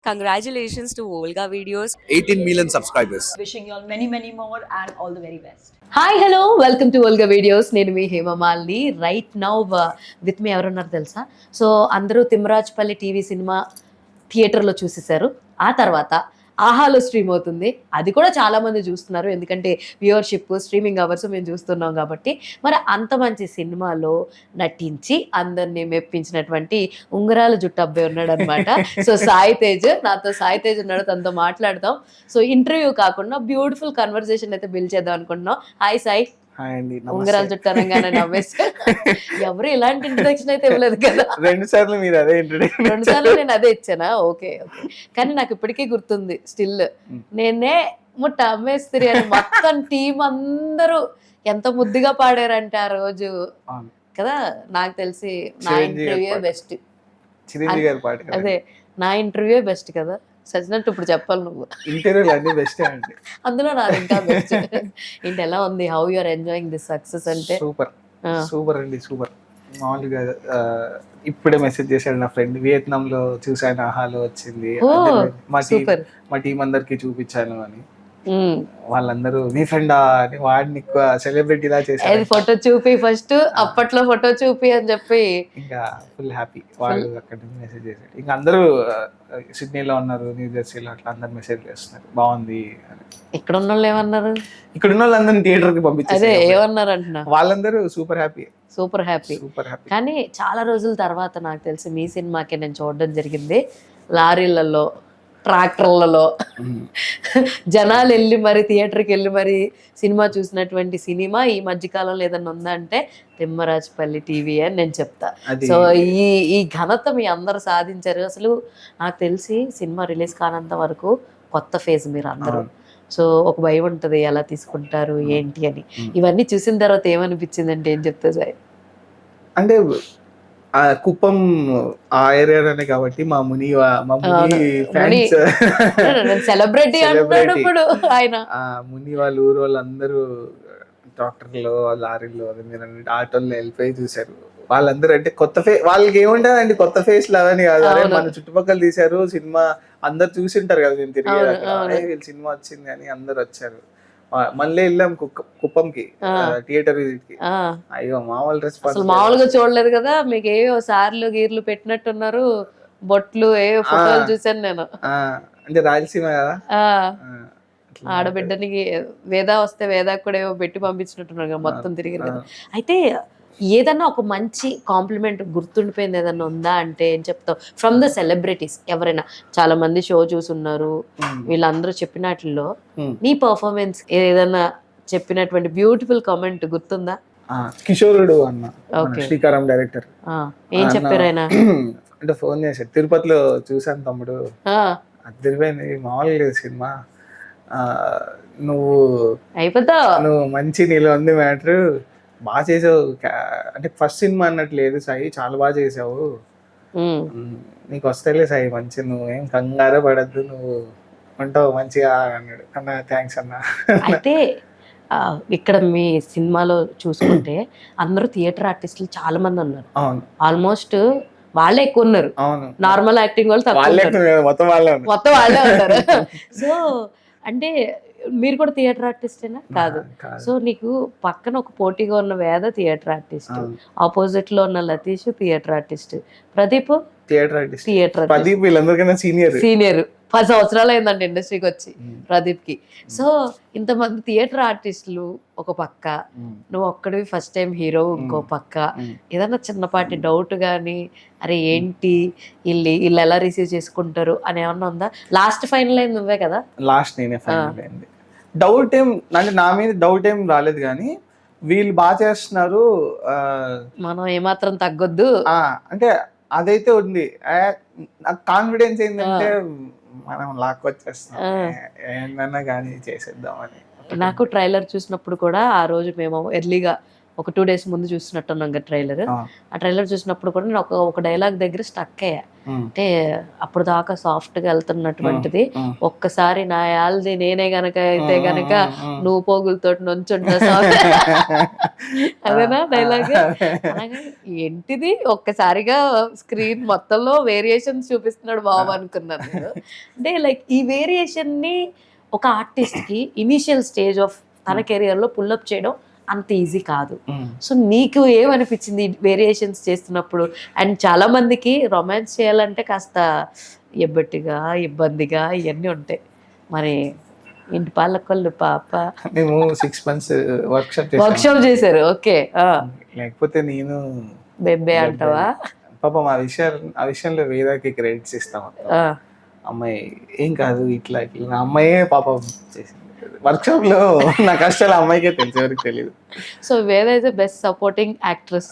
Congratulations to Volga Videos. 18 million subscribers. Wishing you all many, many more and all the very best. Hi hello welcome to Olga videos. నేను మీ Hemamalini. Right now with me ఎవరున్నారు తెలుసా? So అందరూ Thimmarajupalli TV cinema థియేటర్లో చూసేశారు. ఆ తర్వాత ఆహాలో stream అవుతుంది. అది కూడా చాలామంది చూస్తున్నారు, ఎందుకంటే వ్యూవర్షిప్ స్ట్రీమింగ్ అవర్స్ మేము చూస్తున్నాం కాబట్టి. మరి అంత మంచి సినిమాలో నటించి అందరినీ మెప్పించినటువంటి ఉంగరాల జుట్టు అబ్బాయి ఉన్నాడు అనమాట. సో సాయి తేజ్, నాతో సాయి తేజ్ ఉన్నాడు, తనతో మాట్లాడదాం. సో ఇంటర్వ్యూ కాకుండా బ్యూటిఫుల్ కన్వర్సేషన్ అయితే బిల్డ్ చేద్దాం అనుకుంటున్నాం. హాయ్ సాయి. ఉంగరాల జుట్టు అనగానే నవ్వేస్తా. ఎవరు ఇలాంటి ఇంట్రడక్షన్ అయితే ఇవ్వలేదు కదా. 2 సార్లు మీరు అదే ఇంట్రడక్షన్. 2 సార్లు నేను అదే ఇచ్చానా? Okay okay. కానీ నాకు ఇప్పటికీ గుర్తుంది స్టిల్. నేనే ముట్ట అమ్మేస్త్రి అని మొత్తం టీం అందరూ ఎంత ముద్దుగా పాడారంటే ఆ రోజు కదా. నాకు తెలిసి నా ఇంటర్వ్యూ బెస్ట్. చిరంజీవి గారి పాట అదే నా ఇంటర్వ్యూ బెస్ట్ కదా. సచ్చినట్టు ఇప్పుడు చెప్పాలి నువ్వు. ఇంటర్వ్యూలు అన్ని బెస్ట్ అండి. అందులో నాది ఇంకా బెస్ట్. ఏంటి ఎలా ఉంది? How you are enjoying this success? అంటే సూపర్ సూపర్ అండి, సూపర్. మామూలుగా ఇప్పుడే మెసేజ్ చేశాడు నా ఫ్రెండ్, వియత్నాం లో చూసాను, ఆహాలో వచ్చింది, మా టీం అందరికి చూపించాను అని. వాళ్ళందరూ నీ ఫ్రెండా అని వాడిని సెలబ్రిటీ లా చేశారు. ఫోటో చూపి ఫస్ట్, అప్పట్లో ఫోటో చూపి అని చెప్పి ఇంకా ఫుల్ హ్యాపీ. వాడు అక్కడ నుంచి మెసేజ్ చేశాడు. ఇంకా అందరూ సిడ్నీలో ఉన్నారు, న్యూ జెర్సీలో, అట్లా అందరు మెసేజ్ చేస్తున్నారు బాగుంది అని. ఇక్కడ ఉన్న వాళ్ళు ఏమన్నారు? ఇక్కడ ఉన్న వాళ్ళందరినీ థియేటర్ కి పంపించారు. అదే ఏమన్నారు అంటున్నా? వాళ్ళందరూ super happy, super happy, super happy. కానీ చాలా రోజుల తర్వాత నాకు తెలిసి మీ సినిమాకే నేను చూడడం జరిగింది. లారీలలో, ట్రాక్టర్లలో జనాలు వెళ్ళి మరి థియేటర్కి వెళ్ళి మరి సినిమా చూసినటువంటి సినిమా ఈ మధ్యకాలంలో ఏదన్నా ఉందా అంటే తిమ్మరాజుపల్లి టీవీ అని నేను చెప్తా. సో ఈ ఘనత మీ అందరు సాధించారు. అసలు నాకు తెలిసి సినిమా రిలీజ్ కానంత వరకు కొత్త ఫేజ్ మీరు అందరూ. సో ఒక భయం ఉంటుంది, ఎలా తీసుకుంటారు ఏంటి అని. ఇవన్నీ చూసిన తర్వాత ఏమనిపించింది అంటే ఏం చెప్తా సార్? అంటే ఆ కుప్పం ఆ ఏరియాలోనే కాబట్టి మా ముని ఫ్యాన్స్ సెలబ్రిటీ అంటాడు ఇప్పుడు ఆయన. ముని వాళ్ళు ఊరు వాళ్ళందరూ ట్రాక్టర్లో, లారీలో, ఆటోల్లో వెళ్ళిపోయి చూసారు. వాళ్ళందరూ అంటే కొత్త ఫేస్, వాళ్ళకి ఏముంటదండి కొత్త ఫేస్ లావని కాదు. అరే మన చుట్టుపక్కల తీశారు సినిమా, అందరు చూసింటారు కదా మేము తిరిగి వీళ్ళు సినిమా వచ్చింది అని అందరు వచ్చారు. మళ్ళీ వెళ్ళాం కుప్పంకి థియేటర్ విజిట్ కి. అయ్యో మామూలు రెస్పాన్స్, మామూలుగా చూడలేదు కదా. మీకు ఏవో సార్లు గీర్లు పెట్టినట్టున్నారు, బొట్లు ఏవో ఫోటోలు చూసాను నేను. అంటే రాయలసీమ కదా, ఆడబిడ్డనికి వేదా వస్తే వేదాకు కూడా ఏవో పెట్టి పంపించినట్టున్నారు కదా, మొత్తం తిరిగి కదా. అయితే ఏదన్నా ఒక మంచి కాంప్లిమెంట్ గుర్తుండిపోయింది ఏదన్నా ఉందా అంటే ఏం చెప్తావు? ఫ్రమ్ ద సెలబ్రిటీస్ ఎవరైనా, చాలా మంది షో చూసున్నారు, వీళ్ళందరూ చెప్పినట్లో నీ పర్ఫార్మెన్స్ ఏదన్నా చెప్పినటువంటి బ్యూటిఫుల్ కామెంట్ గుర్తుందా? కిషోరుడు అన్న, శ్రీకారం డైరెక్టర్, ఏం చెప్పారు ఆయన? అంటే ఫోన్ చేశారు, తిరుపతిలో చూసాను తమ్ముడు, అదిరిపోయింది, మామూలుగా సినిమా, నువ్వు అయిపోతావు, నువ్వు మంచి నీలో ఉంది మ్యాటర్, బాగా చేసావు. అంటే ఫస్ట్ సినిమా అన్నట్టు లేదు సాయి, చాలా బాగా చేసావు, నీకు వస్తేలే సాయి మంచి, నువ్వు ఏం కంగారే పడద్దు, నువ్వు ఉంటావు మంచిగా అన్నాడు. అన్న థ్యాంక్స్ అన్న. అయితే ఇక్కడ మీ సినిమాలో చూసుకుంటే అందరూ థియేటర్ ఆర్టిస్టులు చాలా మంది ఉన్నారు. అవును, ఆల్మోస్ట్ వాళ్ళే ఎక్కువ ఉన్నారు. అవును, నార్మల్ యాక్టింగ్ వాళ్ళు మొత్తం వాళ్ళే ఉన్నారు. సో అంటే మీరు కూడా థియేటర్ ఆర్టిస్టేనా? కాదు. సో నీకు పక్కన ఒక పోటీగా ఉన్న వేద థియేటర్ ఆర్టిస్ట్, ఆపోజిట్ లో ఉన్న Latheesh theatre artist, Pradeep theatre senior 10 సంవత్సరాలు అయిందండి ఇండస్ట్రీకి వచ్చి ప్రదీప్ కి. సో ఇంతమంది థియేటర్ ఆర్టిస్టులు ఒక పక్క, నువ్వు ఒక్కడివి ఫస్ట్ టైం హీరో ఇంకో పక్క, ఏదన్నా చిన్నపాటి డౌట్ కానీ అరే ఏంటి వీళ్ళు ఎలా రిసీవ్ చేసుకుంటారు అని ఏమన్నా ఉందా? లాస్ట్ ఫైనల్ అయింది నువ్వే కదా? లాస్ట్ నేనే ఫైనల్ అయింది. డౌట్ ఏం అంటే నా మీద డౌట్ ఏం రాలేదు, కానీ వీళ్ళు బాగా చేస్తున్నారు, మనం ఏమాత్రం తగ్గొద్దు అంటే అదైతే ఉంది. నాకు కాన్ఫిడెన్స్ ఏంటంటే మనం లాక్కొచ్చేస్తాం, ఏందన్నా కానీ చేసేద్దామని. నాకు ట్రైలర్ చూసినప్పుడు కూడా ఆ రోజు మేము ఎర్లీగా ఒక 2 days ముందు చూసినట్టున్నాం కదా ట్రైలర్. ఆ ట్రైలర్ చూసినప్పుడు కూడా నేను ఒక డైలాగ్ దగ్గర స్టక్ అయ్యా. అంటే అప్పుడు దాకా సాఫ్ట్ గా వెళ్తున్నటువంటిది ఒక్కసారి నా యాల్ది నేనే గనక అయితే గనక నువ్వు పోగులతో నుంచుంటా అదేనా డైలాగ్. అలాగే ఏంటిది ఒక్కసారిగా స్క్రీన్ మొత్తంలో వేరియేషన్స్ చూపిస్తున్నాడు బాబు అనుకున్నాను నేను. అంటే లైక్ ఈ వేరియేషన్ ని ఒక ఆర్టిస్ట్ కి ఇనిషియల్ స్టేజ్ ఆఫ్ తన కెరియర్ లో పుల్అప్ చేయడం అంత ఈజీ కాదు. సో నీకు ఏమనిపించింది వేరియేషన్స్ చేస్తున్నప్పుడు? అండ్ చాలా మందికి రొమాన్స్ చేయాలంటే కాస్త ఎబ్బట్టిగా ఇబ్బందిగా ఇవన్నీ ఉంటాయి. మరి ఇంటి పాలకొల్లు పాప మేము 6 months వర్క్షాప్ చేశారు. ఓకే, లేకపోతే నేను బెబ్బే అంటావా? పాపం ఆ విషయంలో వేదాకి క్రెడిట్స్ ఇస్తాం. అమ్మాయి ఏం కాదు ఇట్లా ఇట్లా నా అమ్మాయే పాపం చేసింది వర్క్షాప్ లో. నా కష్టాలు అమ్మాయికే తెలుసు, ఎవరికి తెలియదు. సో వేద ఇస్ బెస్ట్ సపోర్టింగ్ యాక్ట్రెస్.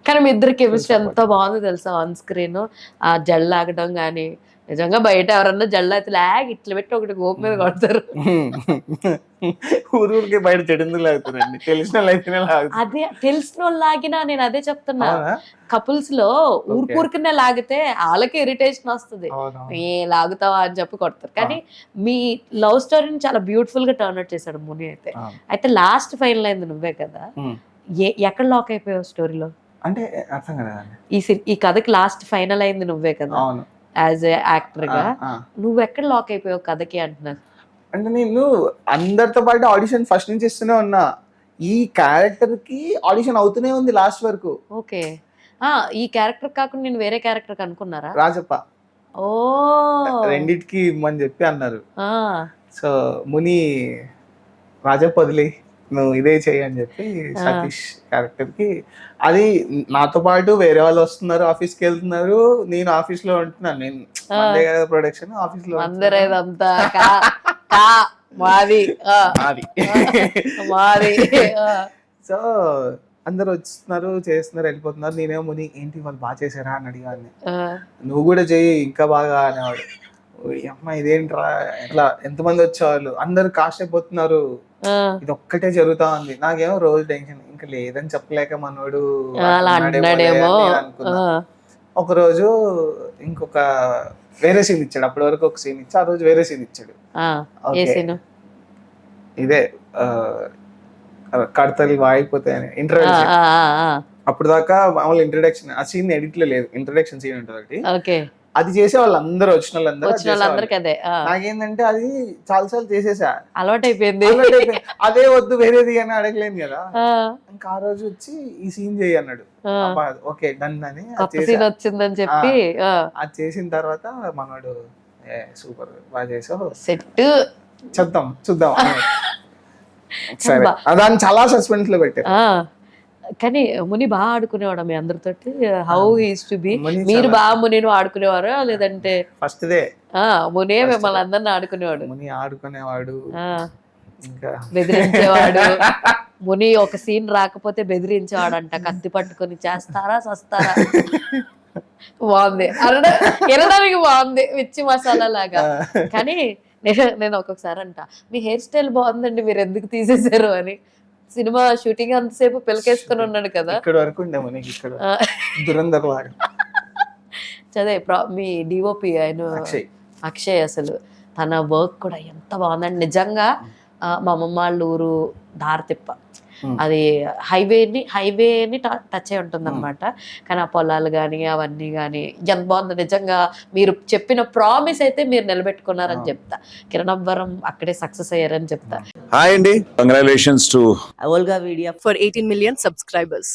కానీ మీ ఇద్దరు కెమిస్ట్రీ ఎంత బాగుందో తెలుసా ఆన్ స్క్రీన్. ఆ జల్లాగడం కానీ నిజంగా బయట ఎవరన్నా జల్లు అయితే లాగ్ ఇట్లా పెట్టి ఒకటి గోపు మీద కొడతారు. ఊరికి బయట చెడు లాగుతారండి, తెలిసిన అదే తెలిసిన వాళ్ళు లాగినా నేను అదే చెప్తున్నా. కపుల్స్ లో ఊరికనే లాగితే వాళ్ళకి ఇరిటేషన్ వస్తుంది, ఏ లాగుతావా అని చెప్పి కొడతారు. కానీ మీ లవ్ స్టోరీని చాలా బ్యూటిఫుల్ గా టర్న్ అవుట్ చేశాడు ముని అయితే. అయితే లాస్ట్ ఫైనల్ అయింది నువ్వే కదా, ఎక్కడ లాక్ అయిపోయావు స్టోరీలో? అంటే అర్థం కదా, ఈ కథకి లాస్ట్ ఫైనల్ అయింది నువ్వే కదా యాజ్ ఏ యాక్టర్ గా. నువ్వు ఎక్కడ లాక్ అయిపోయావు కథకి అంటున్నాను. అంటే నేను అందరితో పాటు ఆడిషన్ ఫస్ట్ నుంచి ఇస్తూనే ఉన్నా. ఈ క్యారెక్టర్ కి ఆడిషన్ అవుతూనే ఉంది లాస్ట్ వరకు. ఓకే, ఈ క్యారెక్టర్ కాకుండా నేను వేరే క్యారెక్టర్ అనుకున్నారా? రాజప్ప. ఓ, రెండిటికి ఇమ్మని చెప్పి అన్నారు. సో ముని రాజప్ప వదిలే నువ్వు ఇదే చెయ్యి అని చెప్పి సతీష్ క్యారెక్టర్ కి. అది నాతో పాటు వేరే వాళ్ళు వస్తున్నారు, ఆఫీస్కి వెళ్తున్నారు, నేను ఆఫీస్ లో ఉంటున్నాను. నేను ప్రొడక్షన్ ఆఫీస్ లో సో అందరు వస్తున్నారు, చేస్తున్నారు, వెళ్ళిపోతున్నారు. నేనేమో ముని ఏంటి వాళ్ళు బాగా చేశారా అని అడిగాను. నువ్వు కూడా చెయ్యి ఇంకా బాగా అనేవాడు. అమ్మ ఇదేంట్రా ఎట్లా ఎంతమంది వచ్చేవాళ్ళు, అందరు కాస్ట్ అయిపోతున్నారు, ఇది ఒక్కటే జరుగుతా ఉంది. నాకేమో రోజు టెన్షన్, ఇంకా లేదని చెప్పలేక మనోడు అనుకున్నా. ఒక రోజు ఇంకొక వేరే సీన్ ఇచ్చాడు, అప్పటి వరకు ఒక సీన్ ఇచ్చి ఆ రోజు వేరే సీన్ ఇచ్చాడు. ఇదే కడతలు వాయిపోతాయని ఇంట్రడక్షన్. అప్పుడు దాకా మామూలు ఇంట్రడక్షన్, ఆ సీన్ ఎడిట్ లో లేదు, ఇంట్రడక్షన్ సీన్ ఉంటుంది ఒకటి. అది చేసే వాళ్ళందరూ వచ్చిన వాళ్ళందరూ అదే. నాకేంటంటే అది చాలాసార్లు చేసేసా, అలవాటు అయిపోయింది. అదే వద్దు వేరేది అని అడగలేను కదా. ఇంకా ఆ రోజు వచ్చి ఈ సీన్ చేయి అన్నాడు. ఓకే డన్ అని వచ్చిందని చెప్పి అది చేసిన తర్వాత మనవాడు సూపర్ బాగా చేసావు, సెట్ చూద్దాం సరే దాన్ని చాలా సస్పెన్స్ లో పెట్టారు. కానీ ముని బాగా ఆడుకునేవాడు మీ అందరితోటి. హౌ ఈస్ టు బి, మీరు బాగా మునిని ఆడుకునేవారు లేదంటే? ఫస్ట్ దే మునే మిమ్మల్ని అందరిని ఆడుకునేవాడు. ముని ఆడుకునేవాడు, ఇంకా బెదిరించేవాడు. ముని ఒక సీన్ రాకపోతే బెదిరించేవాడు అంట, కత్తి పట్టుకొని చేస్తారా సస్తారా. బాగుంది వినడానికి, బాగుంది మిర్చి మసాలా లాగా. కానీ నేను ఒక్కొక్కసారి అంట మీ హెయిర్ స్టైల్ బాగుందండి, మీరు ఎందుకు తీసేశారు అని. సినిమా షూటింగ్ అంతసేపు పిల్లకేసుకొని ఉన్నాడు కదా, ఇక్కడ వరకు చదే. మీ డిఓపి ఆయన అక్షయ్, అసలు తన వర్క్ కూడా ఎంత బాగుందండి నిజంగా. మా అమ్మమ్మ వాళ్ళ ఊరు దారితిప్ప, అది హైవేని టచ్ అయి ఉంటుంది అనమాట. కానీ ఆ పొలాలు కానీ అవన్నీ కానీ ఎంత బాగుంది నిజంగా. మీరు చెప్పిన ప్రామిస్ అయితే మీరు నిలబెట్టుకున్నారని చెప్తా. కిరణ్ అబ్బవరం అక్కడే సక్సెస్ అయ్యారని చెప్తా. హాయ్ అండి, congratulations to Olga Media for 18 million subscribers.